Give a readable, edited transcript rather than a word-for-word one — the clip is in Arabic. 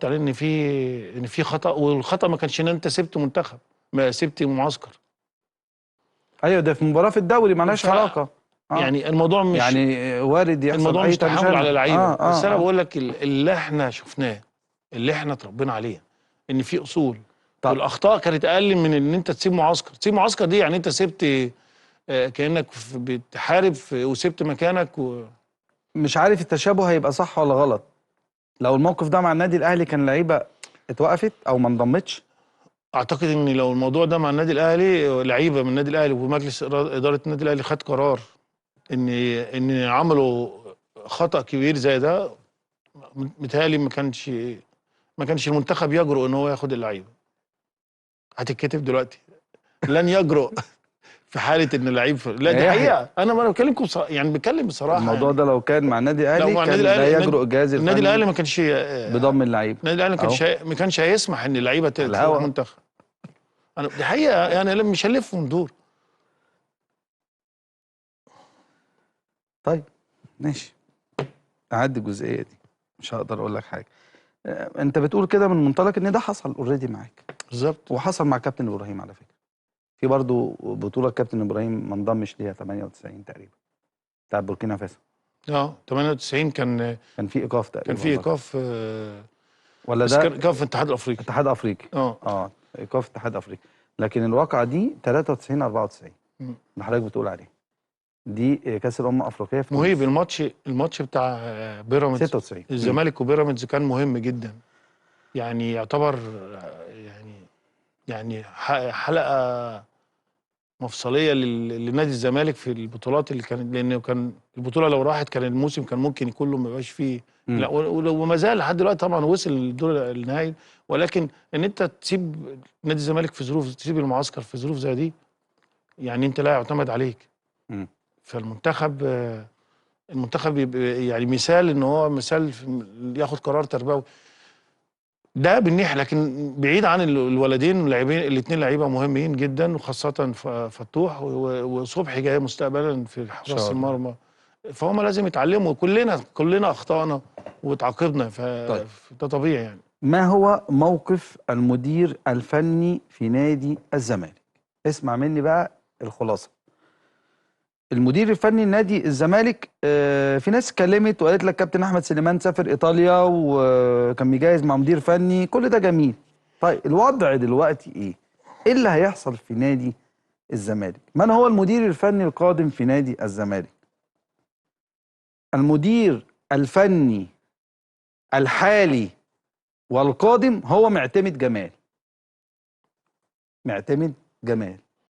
عليه ان في خطأ، والخطأ ما كانش ان انت سبت منتخب، ما سبت معسكر. ايوه ده في مباراه في الدوري مالهاش علاقه. يعني الموضوع مش يعني وارد يحصل الموضوع اي مش تحامل على تنشنه. لعيبه، بس انا بقول لك اللي احنا شفناه، اللي احنا اتربينا عليه، ان في اصول، طب والاخطاء كانت اقل من ان انت تسيب معسكر. تسيب معسكر دي يعني انت سبت كانك بتحارب وسبت مكانك مش عارف التشابه هيبقى صح ولا غلط. لو الموقف ده مع النادي الاهلي كان لعيبه اتوقفت او ما انضمتش. اعتقد ان لو الموضوع ده مع النادي الاهلي، لعيبه من النادي الاهلي ومجلس اداره النادي الاهلي خد قرار ان عملوا خطأ كبير زي ده، متهيألي ما كانش المنتخب يجرؤ ان هو ياخد اللعيبه. هتتكتب دلوقتي لن يجرؤ في حاله ان اللعيب لا، دي يا يحيى حقيقه. انا بتكلمكم يعني بتكلم بصراحه الموضوع يعني. ده لو كان مع النادي لو الاهلي مع النادي كان لا الاهلي، يجرؤ الجهاز النادي الفني الاهلي ما كانش بضم اللعيبه النادي الاهلي اهو ما كانش هيسمح ان اللعيبه على تروح الهوا. منتخب. دي حقيقه يعني، مش هنلف وندور. طيب ماشي، اعدي الجزئيه دي، مش هقدر اقول لك حاجه. انت بتقول كده من منطلق ان ده حصل اوريدي معاك، بالظبط. وحصل مع كابتن ابراهيم على فكره. في برضه بطوله كابتن ابراهيم ما انضمش ليها 98 تقريبا، بتاع بوركينا فاسو. 98 كان في ايقاف كان تقريبا في برضه ايقاف، ولا بس كان ده ايقاف في الاتحاد الافريقي. اتحاد افريقي؟ ايقاف اتحاد افريقي. لكن الواقعه دي 93 94 مم. اللي حضرتك بتقول عليه، دي كاس الامم الافريقيه في مهيب. تونس. الماتش بتاع بيراميدز، 96 الزمالك وبيراميدز، كان مهم جدا. يعني يعتبر يعني حلقه مفصليه لنادي الزمالك في البطولات اللي كانت، لانه كان البطوله لو راحت كان الموسم كان ممكن كله ما يبقاش فيه. لا، وما زال لحد دلوقتي طبعا وصل للدور النهائي، ولكن ان انت تسيب نادي الزمالك في ظروف، تسيب المعسكر في ظروف زي دي، يعني انت لا يعتمد عليك. فالمنتخب المنتخب يبقى يعني مثال، ان هو مثال ياخد قرار تربوي ده بالناحيه. لكن بعيد عن الولدين اللاعبين، الاثنين لعيبه مهمين جدا، وخاصه فتوح وصبحي جاي مستقبلا في ان شاء حراسه الله. المرمى. فهم لازم يتعلموا. كلنا اخطانا وتعاقبنا، طيب فده طبيعي يعني. ما هو موقف المدير الفني في نادي الزمالك؟ اسمع مني بقى الخلاصه. المدير الفني لنادي الزمالك، في ناس اتكلمت وقالت لك كابتن احمد سليمان سافر ايطاليا وكان مجهز مع مدير فني، كل ده جميل. طيب الوضع دلوقتي ايه؟ ايه اللي هيحصل في نادي الزمالك؟ من هو المدير الفني القادم في نادي الزمالك؟ المدير الفني الحالي والقادم هو معتمد جمال. معتمد جمال